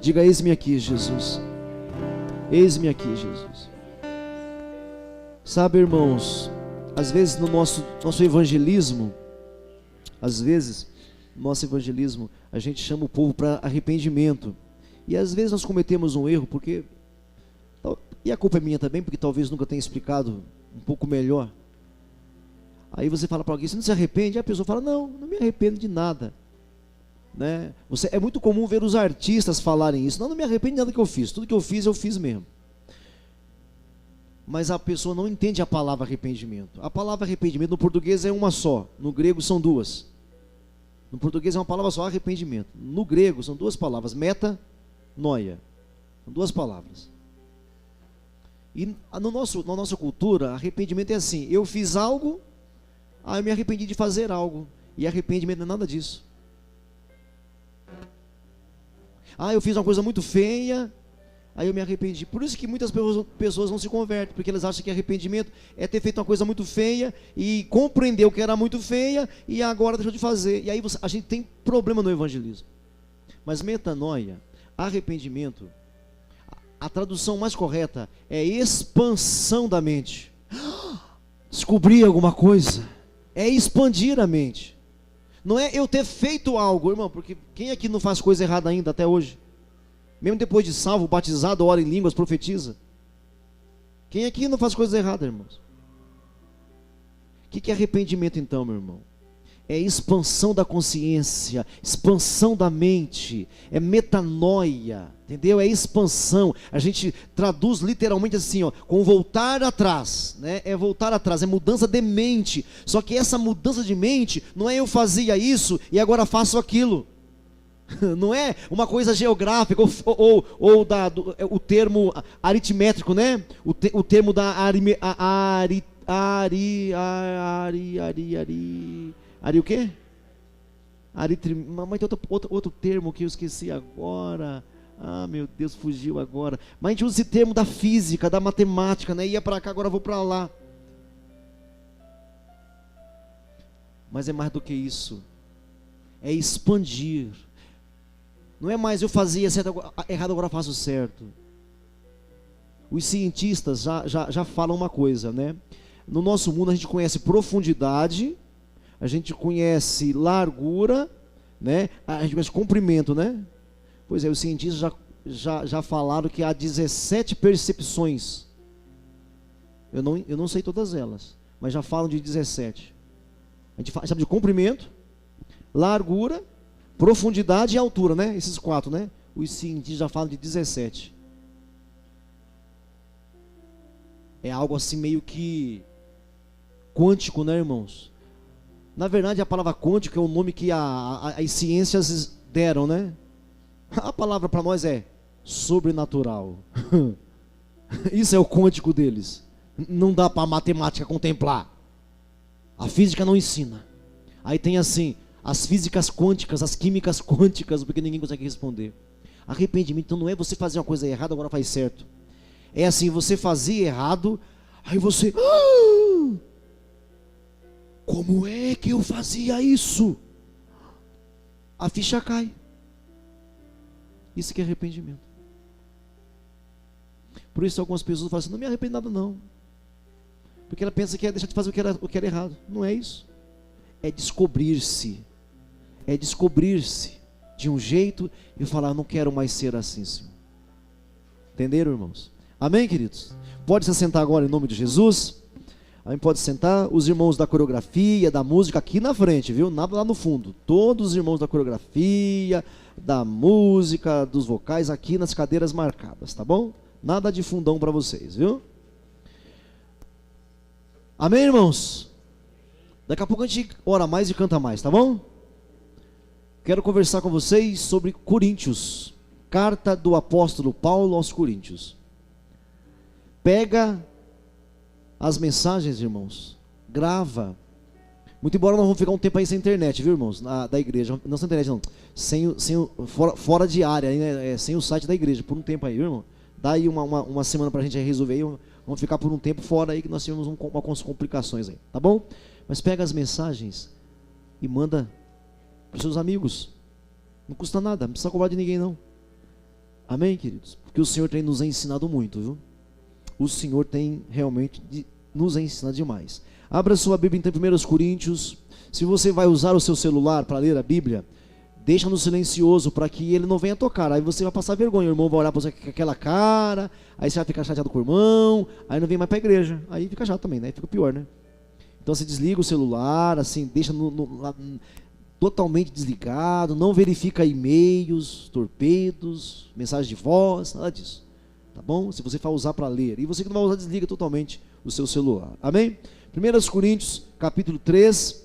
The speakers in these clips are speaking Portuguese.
Diga: eis-me aqui, Jesus. Eis-me aqui, Jesus. Sabe, irmãos, às vezes no nosso evangelismo, a gente chama o povo para arrependimento. E às vezes nós cometemos um erro, porque, e a culpa é minha também, porque talvez nunca tenha explicado um pouco melhor. Aí você fala para alguém: você não se arrepende? E a pessoa fala: não me arrependo de nada, né? É muito comum ver os artistas falarem isso: não me arrependo de nada que eu fiz, tudo que eu fiz mesmo. Mas a pessoa não entende a palavra arrependimento. A palavra arrependimento no português é uma só, no grego são duas. No português é uma palavra só, arrependimento. No grego são duas palavras, metanoia. São duas palavras. E na nossa cultura, arrependimento é assim: eu fiz algo, eu me arrependi de fazer algo. E arrependimento não é nada disso. Eu fiz uma coisa muito feia, aí eu me arrependi. Por isso que muitas pessoas não se convertem, porque elas acham que arrependimento é ter feito uma coisa muito feia e compreendeu que era muito feia e agora deixou de fazer. E aí a gente tem problema no evangelismo. Mas metanoia, arrependimento, a tradução mais correta é expansão da mente. Descobrir alguma coisa, é expandir a mente. Não é eu ter feito algo, irmão, porque quem aqui não faz coisa errada ainda até hoje? Mesmo depois de salvo, batizado, ora em línguas, profetiza. Quem aqui não faz coisa errada, irmãos? O que é arrependimento então, meu irmão? É expansão da consciência, expansão da mente, é metanoia, entendeu? É expansão. A gente traduz literalmente assim, com voltar atrás, né? É voltar atrás, é mudança de mente. Só que essa mudança de mente não é eu fazia isso e agora faço aquilo. Não é uma coisa geográfica ou o termo aritmétrico, né? O termo da o quê? Mas tem outro termo que eu esqueci agora. Meu Deus, fugiu agora. Mas a gente usa esse termo da física, da matemática, né? Ia para cá, agora vou para lá. Mas é mais do que isso. É expandir. Não é mais eu fazia certo, errado, agora faço certo. Os cientistas já falam uma coisa, né? No nosso mundo a gente conhece profundidade, a gente conhece largura, né? A gente conhece comprimento, né? Pois é, os cientistas já falaram que há 17 percepções. Eu não sei todas elas, mas já falam de 17. A gente sabe de comprimento, largura, profundidade e altura, né? Esses quatro, né? Os cientistas já falam de 17. É algo assim meio que quântico, né, irmãos? Na verdade, a palavra quântico é o nome que as ciências deram, né? A palavra para nós é sobrenatural. Isso é o quântico deles. Não dá para a matemática contemplar. A física não ensina. Aí tem assim, as físicas quânticas, as químicas quânticas, porque ninguém consegue responder. Arrependimento então não é você fazer uma coisa errada, agora faz certo. É assim, você fazia errado, aí você... como é que eu fazia isso? A ficha cai. Isso que é arrependimento. Por isso algumas pessoas falam assim: não me arrependo de nada não. Porque ela pensa que é deixar de fazer o que era errado. Não é isso. É descobrir-se. É descobrir-se de um jeito e falar: não quero mais ser assim, Senhor. Entenderam, irmãos? Amém, queridos? Pode se sentar agora em nome de Jesus. Aí pode sentar. Os irmãos da coreografia, da música aqui na frente, viu? Nada lá no fundo. Todos os irmãos da coreografia, da música, dos vocais aqui nas cadeiras marcadas, tá bom? Nada de fundão para vocês, viu? Amém, irmãos? Daqui a pouco a gente ora mais e canta mais, tá bom? Quero conversar com vocês sobre Coríntios. Carta do apóstolo Paulo aos Coríntios. Pega as mensagens, irmãos, grava. Muito embora nós vamos ficar um tempo aí sem internet, viu, irmãos, da igreja. Não sem internet, não. Fora de área, né? Sem o site da igreja, por um tempo aí, viu, irmão? Dá aí uma semana pra gente aí resolver aí. Vamos ficar por um tempo fora aí, que nós tivemos umas complicações aí, tá bom? Mas pega as mensagens e manda para os seus amigos. Não custa nada, não precisa cobrar de ninguém, não. Amém, queridos? Porque o Senhor tem nos ensinado muito, viu? O Senhor tem realmente nos ensinado demais. Abra sua Bíblia então em 1 Coríntios. Se você vai usar o seu celular para ler a Bíblia, deixa no silencioso para que ele não venha tocar. Aí você vai passar vergonha, o irmão vai olhar para você com aquela cara, aí você vai ficar chateado com o irmão, aí não vem mais para a igreja. Aí fica chato também, né? Fica pior, né? Então você desliga o celular, assim, deixa totalmente desligado, não verifica e-mails, torpedos, mensagens de voz, nada disso. Tá bom? Se você for usar para ler. E você que não vai usar, desliga totalmente o seu celular. Amém? 1 Coríntios, capítulo 3.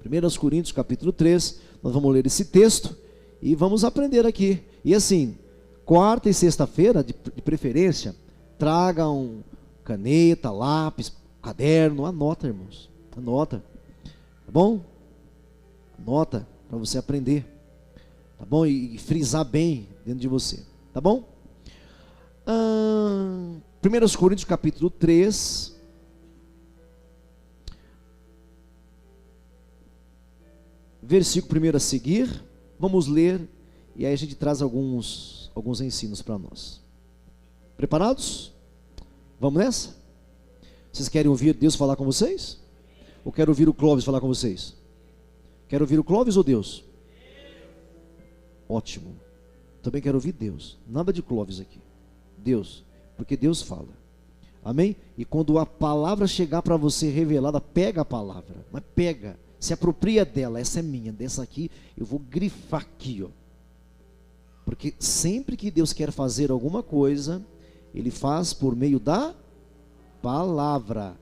1 Coríntios, capítulo 3. Nós vamos ler esse texto e vamos aprender aqui. E assim, quarta e sexta-feira, de preferência, tragam caneta, lápis, caderno, anota, irmãos. Anota. Tá bom? Anota para você aprender. Tá bom? E frisar bem dentro de você. Tá bom? 1 Coríntios capítulo 3. Versículo 1 a seguir. Vamos ler. E aí a gente traz alguns ensinos para nós. Preparados? Vamos nessa? Vocês querem ouvir Deus falar com vocês? Ou quero ouvir o Clóvis falar com vocês? Quero ouvir o Clóvis ou Deus? Ótimo. Também quero ouvir Deus. Nada de Clóvis aqui. Deus. Porque Deus fala. Amém? E quando a palavra chegar para você revelada, pega a palavra. Mas pega. Se apropria dela. Essa é minha. Dessa aqui eu vou grifar aqui, ó. Porque sempre que Deus quer fazer alguma coisa, Ele faz por meio da palavra.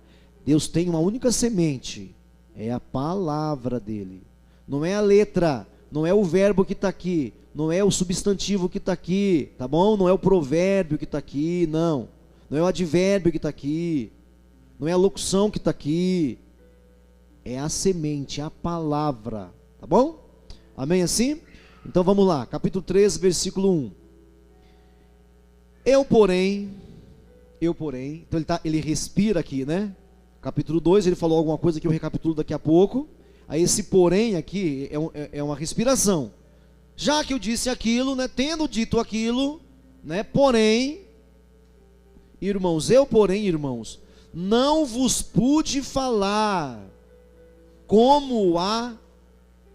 Deus tem uma única semente. É a palavra dele. Não é a letra, não é o verbo que está aqui, não é o substantivo que está aqui, tá bom? Não é o provérbio que está aqui, não. Não é o advérbio que está aqui, não é a locução que está aqui. É a semente, é a palavra, tá bom? Amém assim? Então vamos lá, capítulo 3, versículo 1. Eu porém, então ele respira aqui, né? Capítulo 2, ele falou alguma coisa que eu recapitulo daqui a pouco. Aí esse porém aqui é uma respiração. Já que eu disse aquilo, né, tendo dito aquilo, né, porém, irmãos, não vos pude falar como a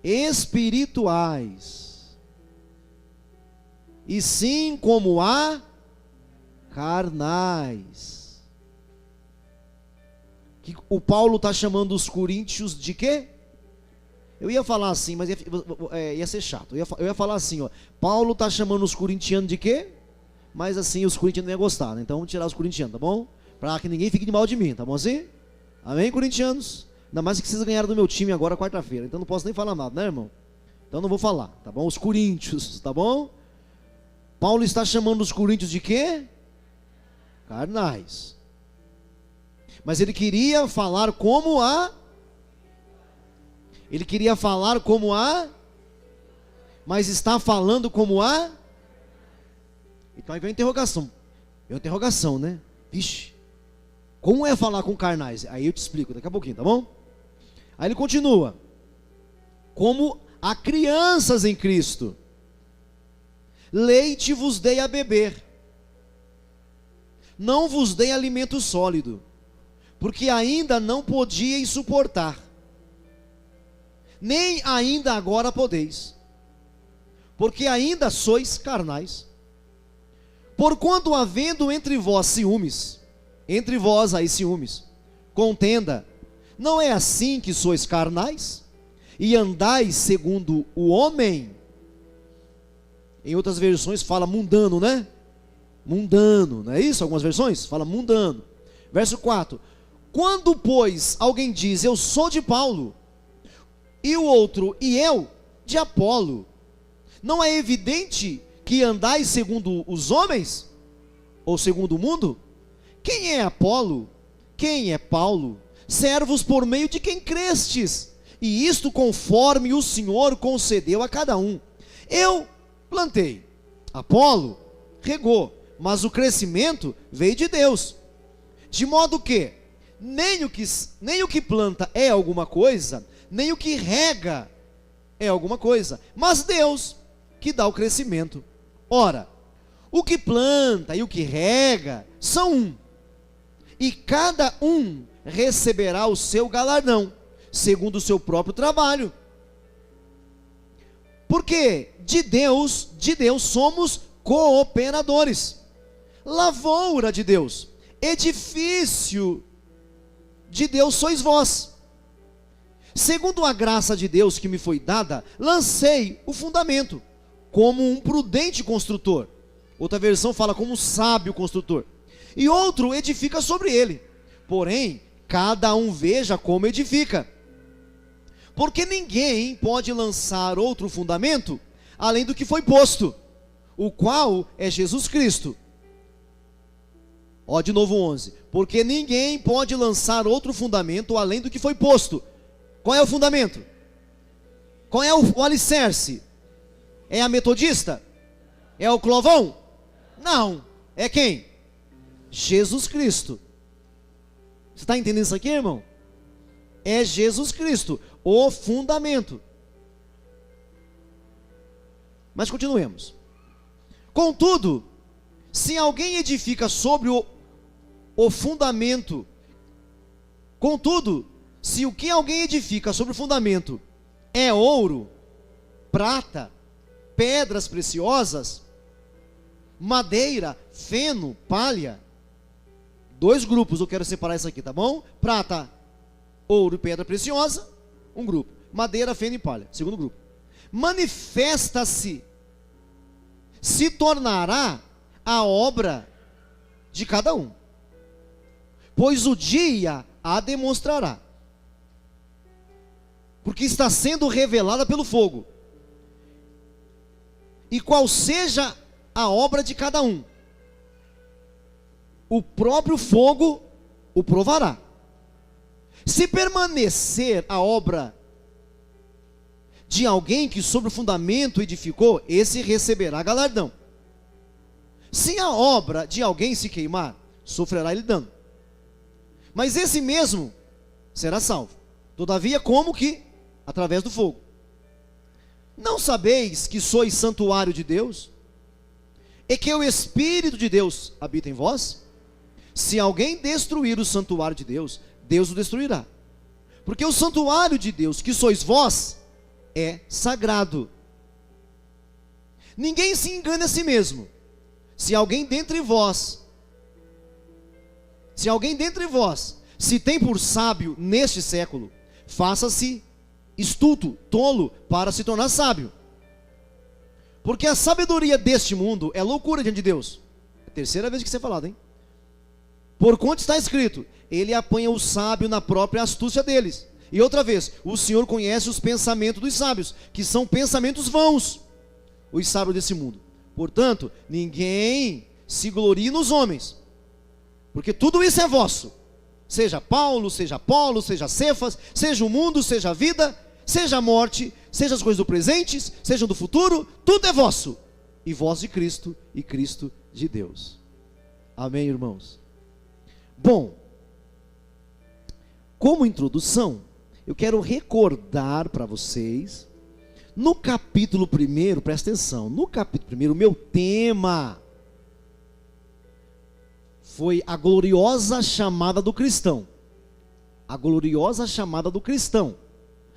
espirituais, e sim como a carnais. Que o Paulo está chamando os coríntios de quê? Eu ia falar assim, mas ia ser chato. Eu ia falar assim, ó. Paulo está chamando os corintianos de quê? Mas assim, os corintianos não iam gostar, né? Então vamos tirar os corintianos, tá bom? Para que ninguém fique de mal de mim, tá bom assim? Amém, corintianos? Ainda mais que vocês ganharam do meu time agora, quarta-feira. Então não posso nem falar nada, né, irmão? Então não vou falar, tá bom? Os coríntios, tá bom? Paulo está chamando os coríntios de quê? Carnais. Mas ele queria falar como a... Ele queria falar como a... Mas está falando como a... Então aí vem a interrogação. É uma interrogação, né? Vixe. Como é falar com carnais? Aí eu te explico daqui a pouquinho, tá bom? Aí ele continua. Como a crianças em Cristo. Leite vos dei a beber. Não vos dei alimento sólido. Porque ainda não podíeis suportar. Nem ainda agora podeis. Porque ainda sois carnais. Porquanto havendo entre vós ciúmes, entre vós aí ciúmes, contenda, não é assim que sois carnais? E andais segundo o homem? Em outras versões fala mundano, né? Mundano, não é isso? Algumas versões fala mundano. Verso 4. Quando, pois, alguém diz, eu sou de Paulo, e o outro, e eu, de Apolo, não é evidente que andais segundo os homens? Ou segundo o mundo? Quem é Apolo? Quem é Paulo? Servos por meio de quem crestes, e isto conforme o Senhor concedeu a cada um. Eu plantei, Apolo regou, mas o crescimento veio de Deus. De modo que nem o que planta é alguma coisa, nem o que rega é alguma coisa, mas Deus que dá o crescimento. Ora, O que planta e o que rega são um, e cada um receberá o seu galardão, segundo o seu próprio trabalho. Porque de Deus somos cooperadores, lavoura de Deus, edifício de Deus sois vós. Segundo a graça de Deus que me foi dada, lancei o fundamento, como um prudente construtor. Outra versão fala como um sábio construtor. E outro edifica sobre ele. Porém, cada um veja como edifica. Porque ninguém pode lançar outro fundamento, além do que foi posto, o qual é Jesus Cristo. Ó, de novo 11. Porque ninguém pode lançar outro fundamento, além do que foi posto. Qual é o fundamento? Qual é o alicerce? É a metodista? É o Clovão? Não. É quem? Jesus Cristo. Você está entendendo isso aqui, irmão? É Jesus Cristo, o fundamento. Mas continuemos. Contudo, se alguém edifica sobre o fundamento, contudo, se o que alguém edifica sobre o fundamento é ouro, prata, pedras preciosas, madeira, feno, palha, dois grupos, eu quero separar isso aqui, tá bom? Prata, ouro e pedra preciosa, um grupo. Madeira, feno e palha, segundo grupo. Manifesta-se, se tornará a obra de cada um, pois o dia a demonstrará, porque está sendo revelada pelo fogo. E qual seja a obra de cada um, o próprio fogo o provará. Se permanecer a obra de alguém que sobre o fundamento edificou, esse receberá galardão. Se a obra de alguém se queimar, sofrerá ele dano, mas esse mesmo será salvo, todavia como que? Através do fogo. Não sabeis que sois santuário de Deus, e que o Espírito de Deus habita em vós? Se alguém destruir o santuário de Deus, Deus o destruirá, porque o santuário de Deus, que sois vós, é sagrado. Ninguém se engane a si mesmo. Se alguém dentre vós se tem por sábio neste século, faça-se estulto, tolo, para se tornar sábio. Porque a sabedoria deste mundo é loucura diante de Deus. É a terceira vez que isso é falado, hein? Porquanto está escrito, ele apanha o sábio na própria astúcia deles. E outra vez, o Senhor conhece os pensamentos dos sábios, que são pensamentos vãos, os sábios desse mundo. Portanto, ninguém se glorie nos homens, porque tudo isso é vosso. Seja Paulo, seja Apolo, seja Cefas, seja o mundo, seja a vida, seja a morte, seja as coisas do presente, sejam do futuro, tudo é vosso. E vós de Cristo, e Cristo de Deus. Amém, irmãos? Bom, como introdução, eu quero recordar para vocês, no capítulo 1, presta atenção, no capítulo 1, o meu tema foi a gloriosa chamada do cristão. A gloriosa chamada do cristão.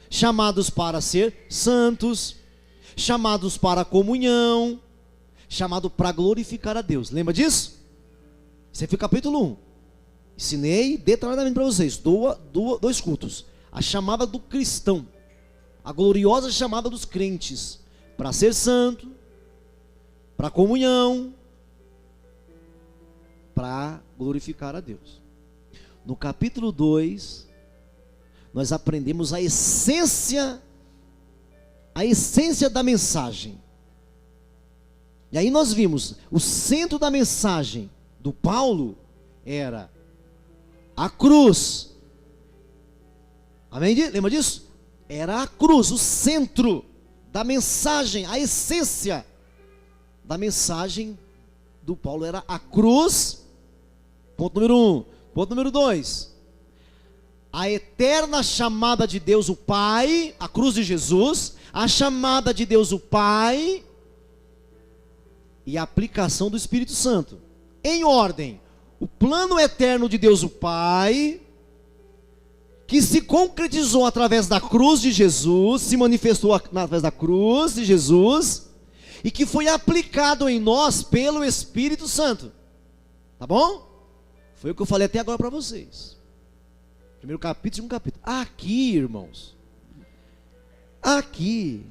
Chamados para ser santos, chamados para a comunhão, chamado para glorificar a Deus. Lembra disso? Esse foi o capítulo 1. Ensinei detalhadamente para vocês, dois cultos. A chamada do cristão, a gloriosa chamada dos crentes, para ser santo, para comunhão, para glorificar a Deus. No capítulo 2, nós aprendemos a essência da mensagem. E aí nós vimos, o centro da mensagem do Paulo era a cruz. Amém? Lembra disso? Era a cruz, o centro da mensagem, a essência da mensagem do Paulo era a cruz. Ponto número 1. Ponto número 2. A eterna chamada de Deus o Pai, a cruz de Jesus, a chamada de Deus o Pai e a aplicação do Espírito Santo. Em ordem, o plano eterno de Deus o Pai, que se concretizou através da cruz de Jesus, se manifestou através da cruz de Jesus, e que foi aplicado em nós pelo Espírito Santo. Tá bom? Foi o que eu falei até agora para vocês. Primeiro capítulo, segundo capítulo. Aqui, irmãos, aqui,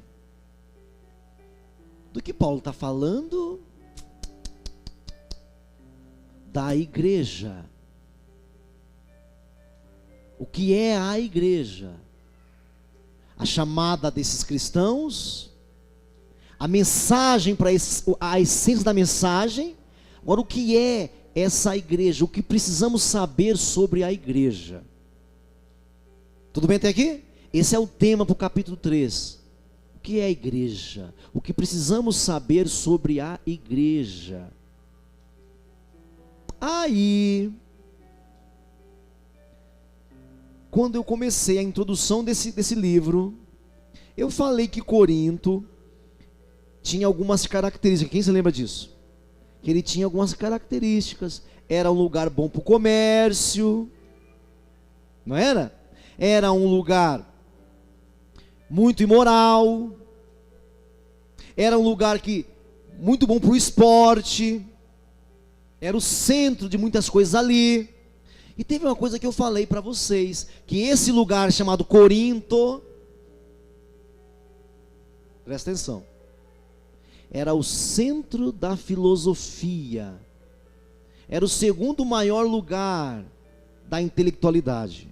do que Paulo está falando? Da igreja. O que é a igreja? A chamada desses cristãos, a mensagem para a essência da mensagem. Agora, o que é essa igreja? O que precisamos saber sobre a igreja? Tudo bem até aqui? Esse é o tema para o capítulo 3. O que é a igreja? O que precisamos saber sobre a igreja? Aí, quando eu comecei a introdução desse livro, eu falei que Corinto tinha algumas características. Quem se lembra disso? Que ele tinha algumas características. Era um lugar bom para o comércio, não era? Era um lugar muito imoral. Era um lugar muito bom para o esporte. Era o centro de muitas coisas ali. E teve uma coisa que eu falei para vocês, que esse lugar chamado Corinto, presta atenção, era o centro da filosofia. Era o segundo maior lugar da intelectualidade.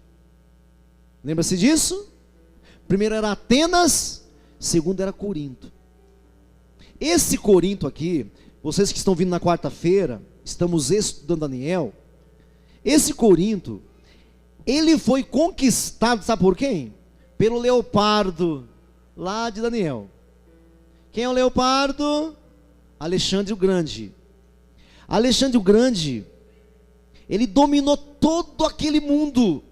Lembra-se disso? Primeiro era Atenas, segundo era Corinto. Esse Corinto aqui, vocês que estão vindo na quarta-feira, estamos estudando Daniel. Esse Corinto, ele foi conquistado, sabe por quem? Pelo leopardo, lá de Daniel. Quem é o leopardo? Alexandre o Grande. Alexandre o Grande, ele dominou todo aquele mundo,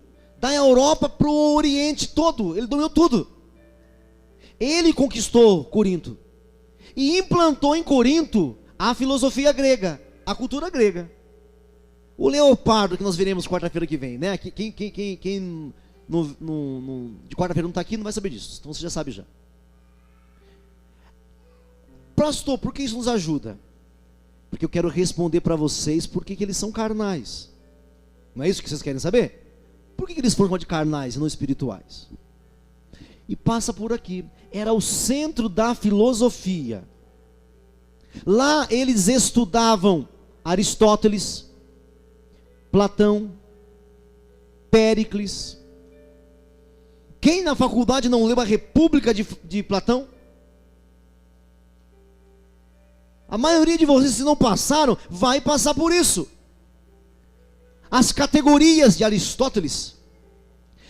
da Europa para o Oriente todo, ele dominou tudo. Ele conquistou Corinto, e implantou em Corinto a filosofia grega, a cultura grega. O leopardo que nós veremos quarta-feira que vem, né? Quem de quarta-feira não está aqui não vai saber disso, então você já sabe já. Pastor, por que isso nos ajuda? Porque eu quero responder para vocês por que eles são carnais. Não é isso que vocês querem saber? Por que eles foram de carnais e não espirituais? E passa por aqui. Era o centro da filosofia. Lá eles estudavam Aristóteles, Platão, Péricles. Quem na faculdade não leu a República de Platão? A maioria de vocês, se não passaram, vai passar por isso. As categorias de Aristóteles.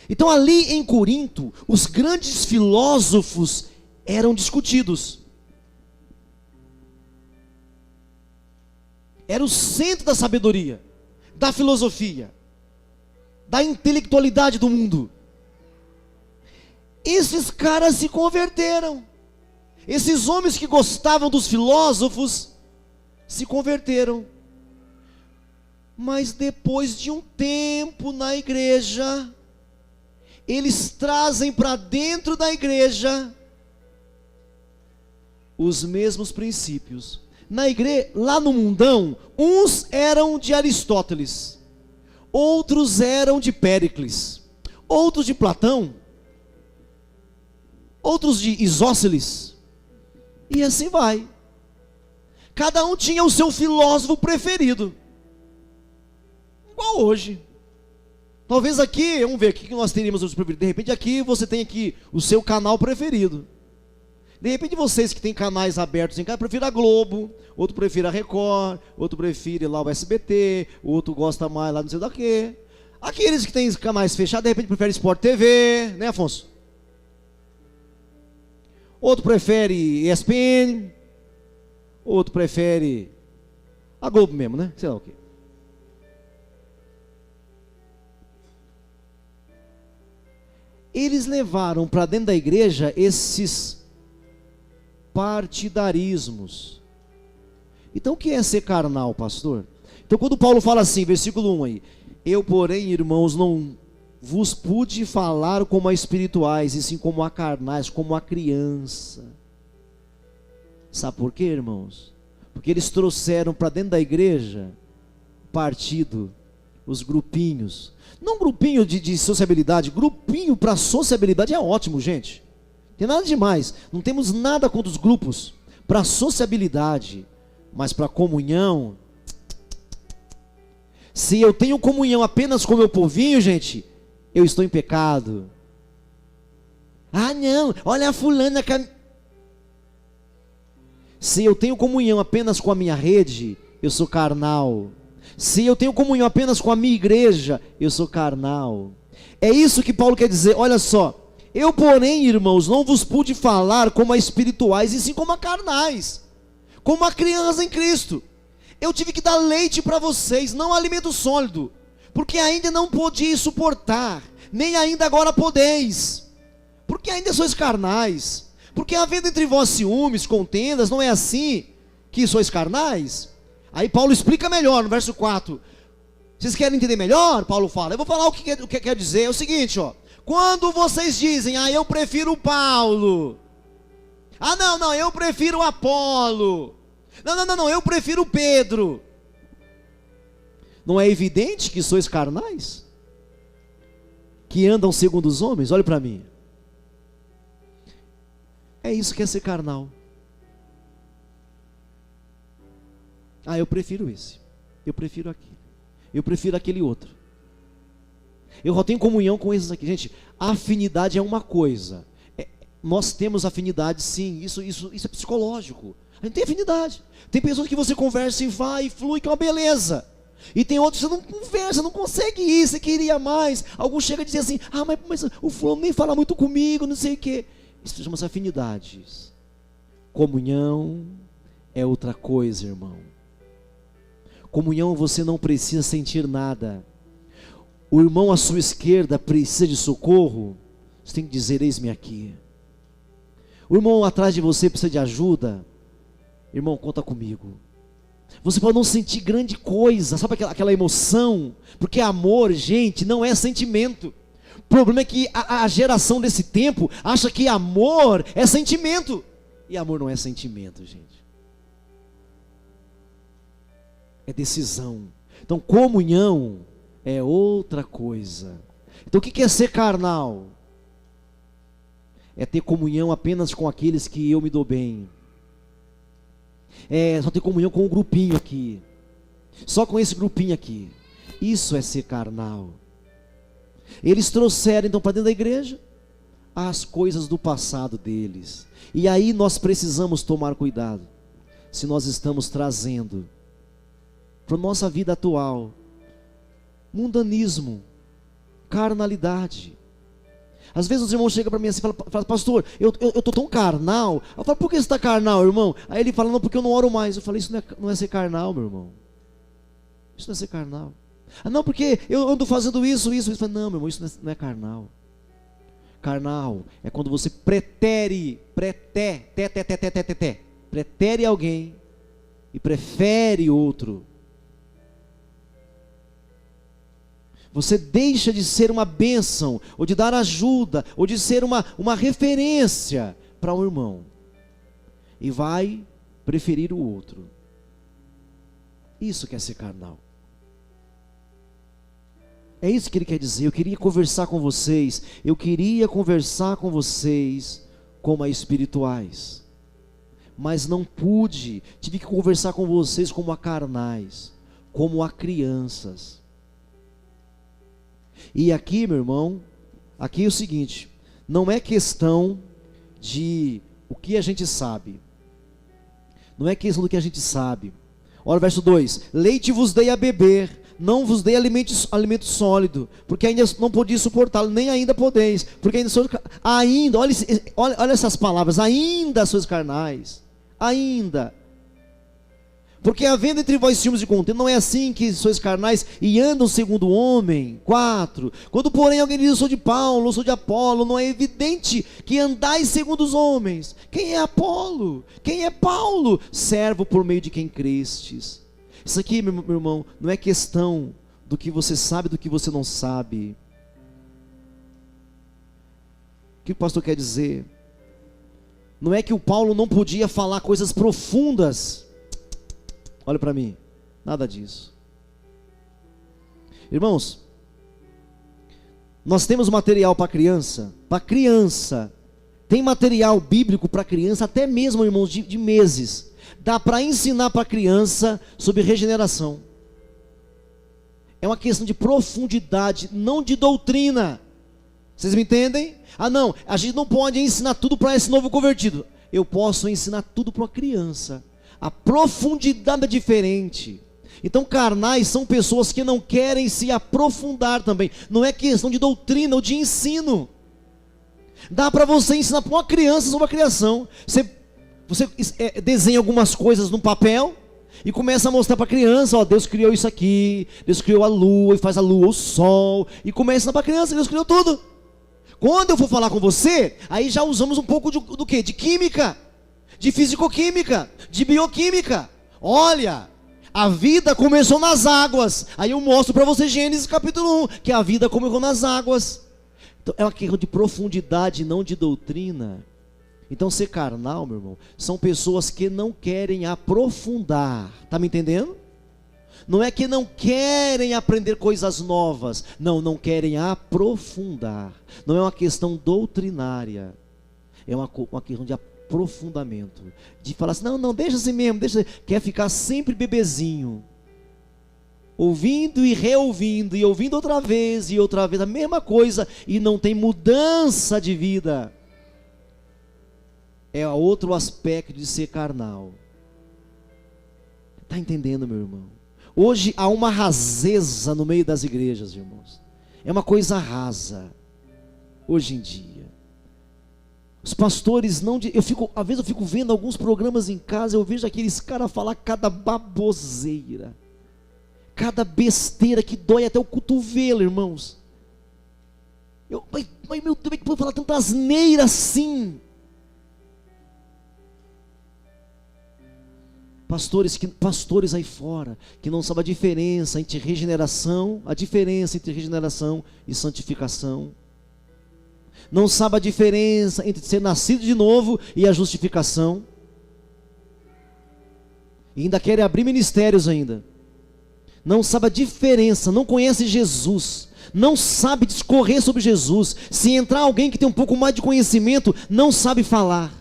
Então ali em Corinto, os grandes filósofos eram discutidos. Era o centro da sabedoria, da filosofia, da intelectualidade do mundo. Esses caras se converteram. Esses homens que gostavam dos filósofos se converteram. Mas depois de um tempo na igreja, eles trazem para dentro da igreja os mesmos princípios. Na igreja, lá no mundão, uns eram de Aristóteles, outros eram de Péricles, outros de Platão, outros de Isósceles, e assim vai. Cada um tinha o seu filósofo preferido, igual hoje. Talvez aqui, vamos ver, o que nós teríamos os preferidos. De repente aqui você tem aqui o seu canal preferido. De repente vocês que têm canais abertos em casa, preferem a Globo, outro prefere a Record, outro prefere lá o SBT, outro gosta mais lá não sei da quê. Aqueles que têm canais fechados, de repente preferem Sport TV, né, Afonso? Outro prefere ESPN, outro prefere a Globo mesmo, né? Sei lá o quê. Eles levaram para dentro da igreja esses partidarismos. Então o que é ser carnal, pastor? Então quando Paulo fala assim, versículo 1 aí, eu porém, irmãos, não vos pude falar como a espirituais, e sim como a carnais, como a criança. Sabe por quê, irmãos? Porque eles trouxeram para dentro da igreja partido, os grupinhos. Não grupinho de sociabilidade, grupinho para sociabilidade é ótimo, gente. Tem nada demais. Não temos nada contra os grupos. Para sociabilidade, mas para comunhão. Se eu tenho comunhão apenas com o meu povinho, gente, eu estou em pecado. Ah, não, olha a fulana. Se eu tenho comunhão apenas com a minha rede, eu sou carnal. Se eu tenho comunhão apenas com a minha igreja, eu sou carnal. É isso que Paulo quer dizer, olha só. Eu, porém, irmãos, não vos pude falar como a espirituais, e sim como a carnais, como a criança em Cristo. Eu tive que dar leite para vocês, não alimento sólido, porque ainda não podiais suportar, nem ainda agora podeis, porque ainda sois carnais. Porque havendo entre vós ciúmes, contendas, não é assim que sois carnais? Aí Paulo explica melhor no verso 4. Vocês querem entender melhor? Paulo fala, eu vou falar o que quer dizer. É o seguinte, ó. Quando vocês dizem, eu prefiro Paulo. Não, eu prefiro Apolo. Não, eu prefiro Pedro. Não é evidente que sois carnais? Que andam segundo os homens? Olhe para mim. É isso que é ser carnal. Eu prefiro esse. Eu prefiro aquele. Eu prefiro aquele outro. Eu só tenho comunhão com esses aqui. Gente, a afinidade é uma coisa. Nós temos afinidade, sim. Isso é psicológico. A gente tem afinidade. Tem pessoas que você conversa e vai e flui, que é uma beleza. E tem outros que você não conversa, não consegue ir, você queria mais. Alguns chegam a dizer assim, mas o fulano nem fala muito comigo, não sei o quê. Isso chama-se afinidades. Comunhão é outra coisa, irmão. Comunhão você não precisa sentir nada. O irmão à sua esquerda precisa de socorro, você tem que dizer, eis-me aqui. O irmão atrás de você precisa de ajuda, irmão, conta comigo. Você pode não sentir grande coisa, sabe aquela emoção? Porque amor, gente, não é sentimento. O problema é que a geração desse tempo acha que amor é sentimento. E amor não é sentimento, gente. É decisão. Então comunhão é outra coisa. Então o que é ser carnal? É ter comunhão apenas com aqueles que eu me dou bem. É só ter comunhão com um grupinho aqui. Só com esse grupinho aqui. Isso é ser carnal. Eles trouxeram então para dentro da igreja as coisas do passado deles. E aí nós precisamos tomar cuidado. Se nós estamos trazendo para a nossa vida atual mundanismo, carnalidade. Às vezes os irmãos chegam para mim assim e falam, pastor, eu estou tão carnal. Eu falo, por que você está carnal, irmão? Aí ele fala, não, porque eu não oro mais. Eu falei, isso não é ser carnal, meu irmão. Isso não é ser carnal. Não, porque eu ando fazendo isso. Eu falei, não, meu irmão, isso não é carnal. Carnal é quando você pretere alguém e prefere outro. Você deixa de ser uma bênção, ou de dar ajuda, ou de ser uma referência para um irmão, e vai preferir o outro. Isso que é ser carnal. É isso que ele quer dizer. Eu queria conversar com vocês como a espirituais, mas não pude, tive que conversar com vocês como a carnais, como a crianças. E aqui, meu irmão, aqui é o seguinte, não é questão de o que a gente sabe, não é questão do que a gente sabe. Olha o verso 2, leite vos dei a beber, não vos dei alimento sólido, porque ainda não podia suportá-lo, nem ainda podeis, porque ainda, olha essas palavras, ainda sois carnais, ainda. Porque havendo entre vós ciúmes e contenda, não é assim que sois carnais e andam segundo o homem. 4. Quando porém alguém diz, eu sou de Paulo, eu sou de Apolo, não é evidente que andais segundo os homens. Quem é Apolo? Quem é Paulo? Servo por meio de quem crestes. Isso aqui, meu irmão, não é questão do que você sabe, do que você não sabe. O que o pastor quer dizer? Não é que o Paulo não podia falar coisas profundas. Olha para mim, nada disso. Irmãos, nós temos material para criança. Para criança, tem material bíblico para criança, até mesmo, irmãos, de meses. Dá para ensinar para criança sobre regeneração. É uma questão de profundidade, não de doutrina. Vocês me entendem? Ah não, a gente não pode ensinar tudo para esse novo convertido. Eu posso ensinar tudo para uma criança. A profundidade é diferente. Então carnais são pessoas que não querem se aprofundar também. Não é questão de doutrina ou de ensino. Dá para você ensinar para uma criança sobre a criação. Você desenha algumas coisas no papel e começa a mostrar para a criança, ó, Deus criou isso aqui, Deus criou a lua e faz a lua, o sol, e começa para a criança, Deus criou tudo. Quando eu for falar com você, aí já usamos um pouco do quê? De química, de fisicoquímica, de bioquímica. Olha, a vida começou nas águas. Aí eu mostro para você Gênesis capítulo 1, que a vida começou nas águas. Então é uma questão de profundidade, não de doutrina. Então ser carnal, meu irmão, são pessoas que não querem aprofundar. Está me entendendo? Não é que não querem aprender coisas novas. Não querem aprofundar. Não é uma questão doutrinária. É uma questão de aprofundamento. De falar assim, não, deixa assim mesmo, deixa. Quer ficar sempre bebezinho. Ouvindo e reouvindo, e ouvindo outra vez, e outra vez, a mesma coisa, e não tem mudança de vida. É outro aspecto de ser carnal. Está entendendo, meu irmão? Hoje há uma raseza no meio das igrejas, irmãos. É uma coisa rasa. Hoje em dia. Os pastores não... às vezes eu fico vendo alguns programas em casa, eu vejo aqueles caras falar cada baboseira. Cada besteira que dói até o cotovelo, irmãos. Mas meu Deus, como é que pode falar tanta asneira assim? Pastores aí fora, que não sabem a diferença entre regeneração e santificação. Não sabem a diferença entre ser nascido de novo e a justificação. E ainda querem abrir ministérios ainda. Não sabe a diferença, não conhece Jesus, não sabe discorrer sobre Jesus. Se entrar alguém que tem um pouco mais de conhecimento, não sabe falar.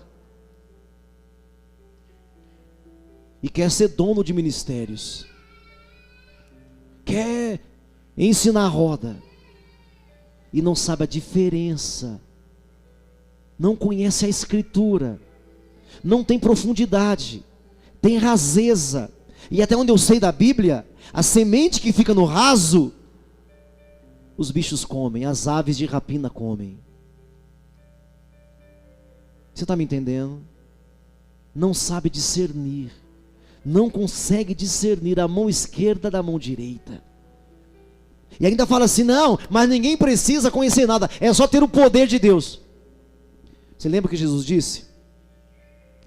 E quer ser dono de ministérios, quer ensinar a roda, e não sabe a diferença, não conhece a Escritura, não tem profundidade, tem raseza. E até onde eu sei da Bíblia, a semente que fica no raso, os bichos comem, as aves de rapina comem. Você está me entendendo? Não sabe discernir. Não consegue discernir a mão esquerda da mão direita. E ainda fala assim, não, mas ninguém precisa conhecer nada, é só ter o poder de Deus. Você lembra o que Jesus disse?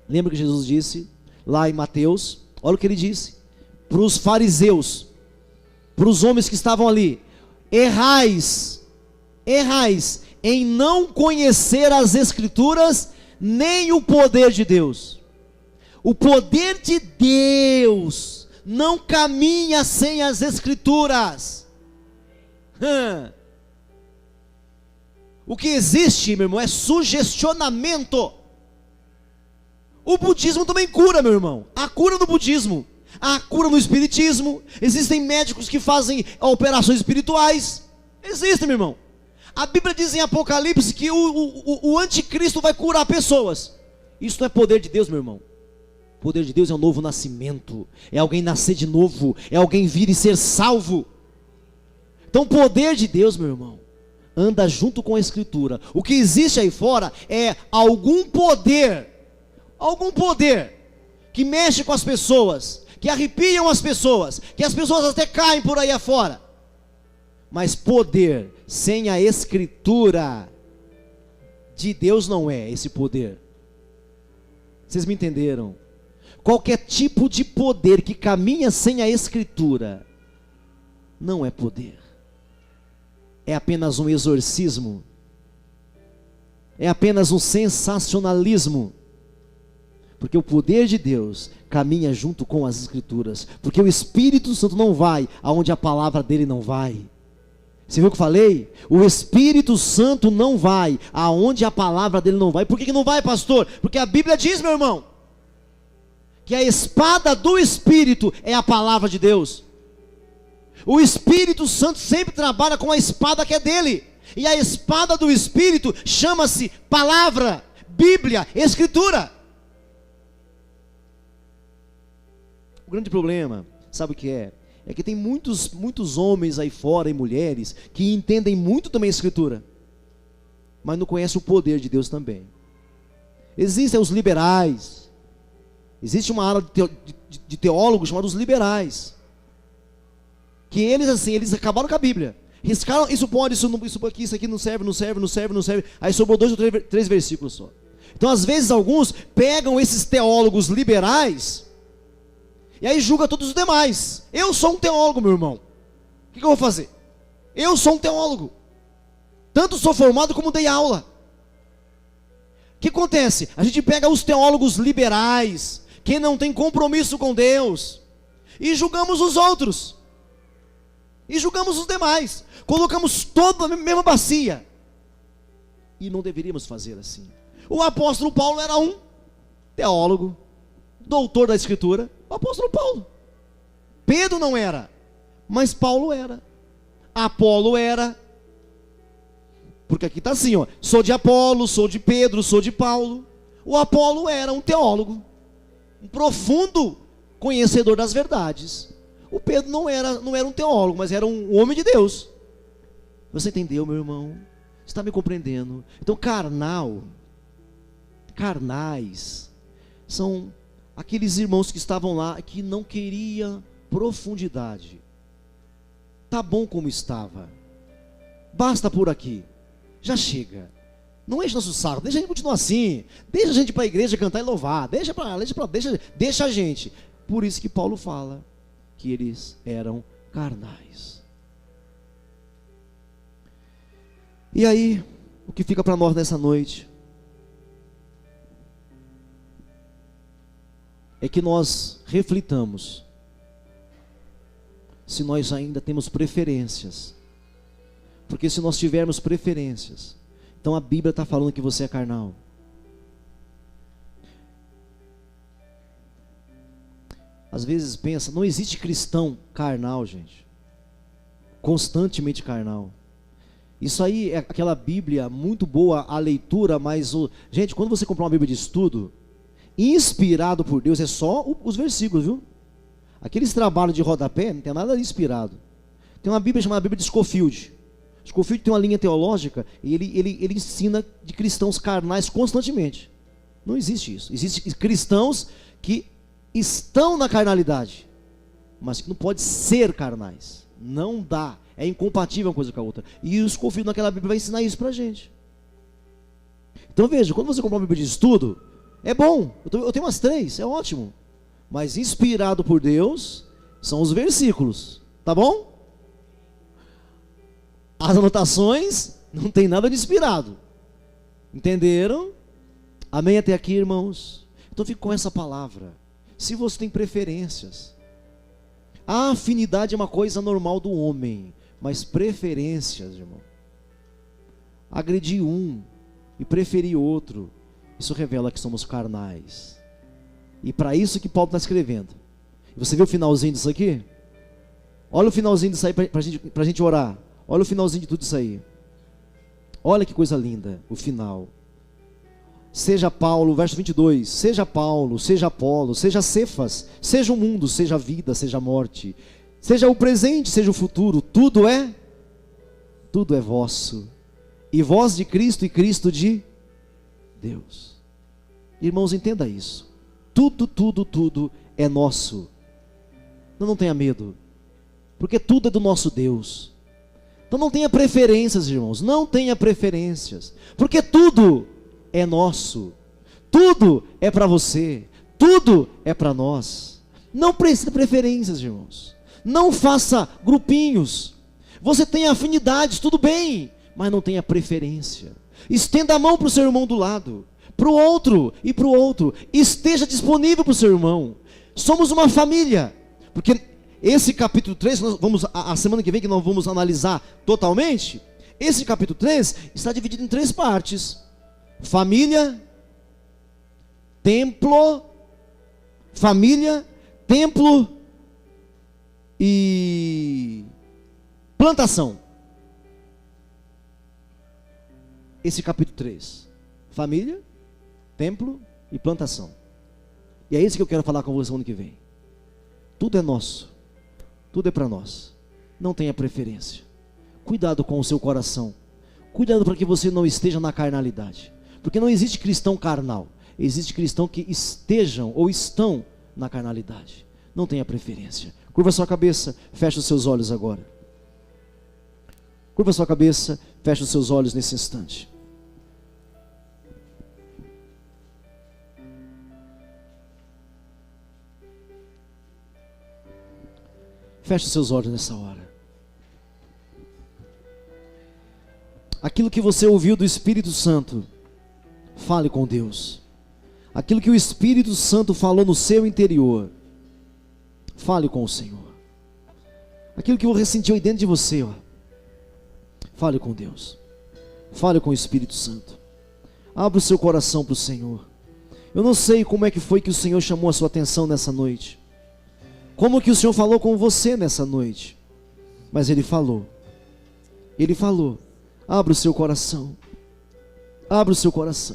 Lembra o que Jesus disse lá em Mateus? Olha o que ele disse para os fariseus, para os homens que estavam ali: errais em não conhecer as Escrituras, nem o poder de Deus. O poder de Deus não caminha sem as Escrituras. O que existe, meu irmão, é sugestionamento. O budismo também cura, meu irmão. Há cura no budismo, há cura no espiritismo. Existem médicos que fazem operações espirituais. Existem, meu irmão. A Bíblia diz em Apocalipse que o anticristo vai curar pessoas. Isso não é poder de Deus, meu irmão. O poder de Deus é um novo nascimento, é alguém nascer de novo, é alguém vir e ser salvo. Então o poder de Deus, meu irmão, anda junto com a Escritura. O que existe aí fora é algum poder que mexe com as pessoas, que arrepiam as pessoas, que as pessoas até caem por aí afora. Mas poder sem a Escritura de Deus não é esse poder. Vocês me entenderam? Qualquer tipo de poder que caminha sem a Escritura não é poder. É apenas um exorcismo. É apenas um sensacionalismo. Porque o poder de Deus caminha junto com as Escrituras. Porque o Espírito Santo não vai aonde a palavra dele não vai. Você viu o que eu falei? O Espírito Santo não vai aonde a palavra dele não vai. Por que não vai, pastor? Porque a Bíblia diz, meu irmão, que a espada do Espírito é a palavra de Deus. O Espírito Santo sempre trabalha com a espada que é dele. E a espada do Espírito chama-se palavra, Bíblia, Escritura. O grande problema, sabe o que é? É que tem muitos homens aí fora e mulheres que entendem muito também a Escritura, mas não conhecem o poder de Deus também. Existem os liberais. Existe uma área de teólogos chamados liberais, que eles acabaram com a Bíblia. Riscaram, isso pode, isso aqui, isso aqui não serve. Aí sobrou 2 ou 3 versículos só. Então às vezes alguns pegam esses teólogos liberais e aí julga todos os demais. Eu sou um teólogo, meu irmão. O que eu vou fazer? Eu sou um teólogo. Tanto sou formado como dei aula. O que acontece? A gente pega os teólogos liberais, que não tem compromisso com Deus, e julgamos os outros. E julgamos os demais. Colocamos toda na mesma bacia. E não deveríamos fazer assim. O apóstolo Paulo era um teólogo, doutor da Escritura. O apóstolo Paulo. Pedro não era, mas Paulo era. Apolo era. Porque aqui está assim, ó, sou de Apolo, sou de Pedro, sou de Paulo. O Apolo era um teólogo, um profundo conhecedor das verdades. O Pedro não era um teólogo, mas era um homem de Deus. Você entendeu, meu irmão? Você está me compreendendo? Então carnais, são aqueles irmãos que estavam lá, que não queriam profundidade. Tá bom como estava. Basta por aqui. Já chega. Não enche nosso saco, deixa a gente continuar assim. Deixa a gente ir para a igreja cantar e louvar. Deixa a gente. Por isso que Paulo fala que eles eram carnais. E aí, o que fica para nós nessa noite é que nós reflitamos se nós ainda temos preferências. Porque se nós tivermos preferências, então a Bíblia está falando que você é carnal. Às vezes pensa, não existe cristão carnal, gente. Constantemente carnal. Isso aí é aquela Bíblia muito boa, a leitura, mas gente, quando você comprar uma Bíblia de estudo, inspirado por Deus, é só os versículos, viu? Aqueles trabalhos de rodapé, não tem nada de inspirado. Tem uma Bíblia chamada Bíblia de Scofield. Scofield tem uma linha teológica e ele ensina de cristãos carnais constantemente. Não existe isso. Existem cristãos que estão na carnalidade, mas que não podem ser carnais. Não dá. É incompatível uma coisa com a outra. E o Scofield naquela Bíblia vai ensinar isso pra gente. Então veja, quando você comprar uma Bíblia de estudo, é bom. Eu tenho umas 3, é ótimo. Mas inspirado por Deus são os versículos. Tá bom? As anotações não tem nada de inspirado. Entenderam? Amém até aqui, irmãos? Então fique com essa palavra. Se você tem preferências, a afinidade é uma coisa normal do homem, mas preferências, irmão, agredir um e preferir outro, isso revela que somos carnais. E para isso que Paulo está escrevendo. Você viu o finalzinho disso aqui? Olha o finalzinho disso aí para a gente orar. Olha o finalzinho de tudo isso aí. Olha que coisa linda, o final. Seja Paulo, verso 22, seja Paulo, seja Apolo, seja Cefas, seja o mundo, seja a vida, seja a morte, seja o presente, seja o futuro, tudo é vosso, e vós de Cristo e Cristo de Deus. Irmãos, entenda isso, tudo é nosso, Não tenha medo, porque tudo é do nosso Deus. Então não tenha preferências, irmãos, não tenha preferências, porque tudo é nosso, tudo é para você, tudo é para nós. Não precisa de preferências, irmãos, não faça grupinhos. Você tem afinidades, tudo bem, mas não tenha preferência. Estenda a mão para o seu irmão do lado, para o outro e para o outro, esteja disponível para o seu irmão. Somos uma família, porque esse capítulo 3, nós vamos, a semana que vem que nós vamos analisar totalmente, esse capítulo 3 está dividido em 3 partes: família, templo e plantação. Esse capítulo 3, família, templo e plantação. E é isso que eu quero falar com você ano que vem. Tudo é nosso, tudo é para nós. Não tenha preferência. Cuidado com o seu coração. Cuidado para que você não esteja na carnalidade. Porque não existe cristão carnal. Existe cristão que estejam ou estão na carnalidade. Não tenha preferência. Curva sua cabeça, fecha os seus olhos agora. Curva sua cabeça, fecha os seus olhos nesse instante. Feche os seus olhos nessa hora. Aquilo que você ouviu do Espírito Santo, fale com Deus. Aquilo que o Espírito Santo falou no seu interior, fale com o Senhor. Aquilo que você sentiu aí dentro de você, fale com Deus. Fale com o Espírito Santo. Abra o seu coração para o Senhor. Eu não sei como é que foi que o Senhor chamou a sua atenção nessa noite. Como que o Senhor falou com você nessa noite? Mas Ele falou. Ele falou. Abra o seu coração. Abra o seu coração.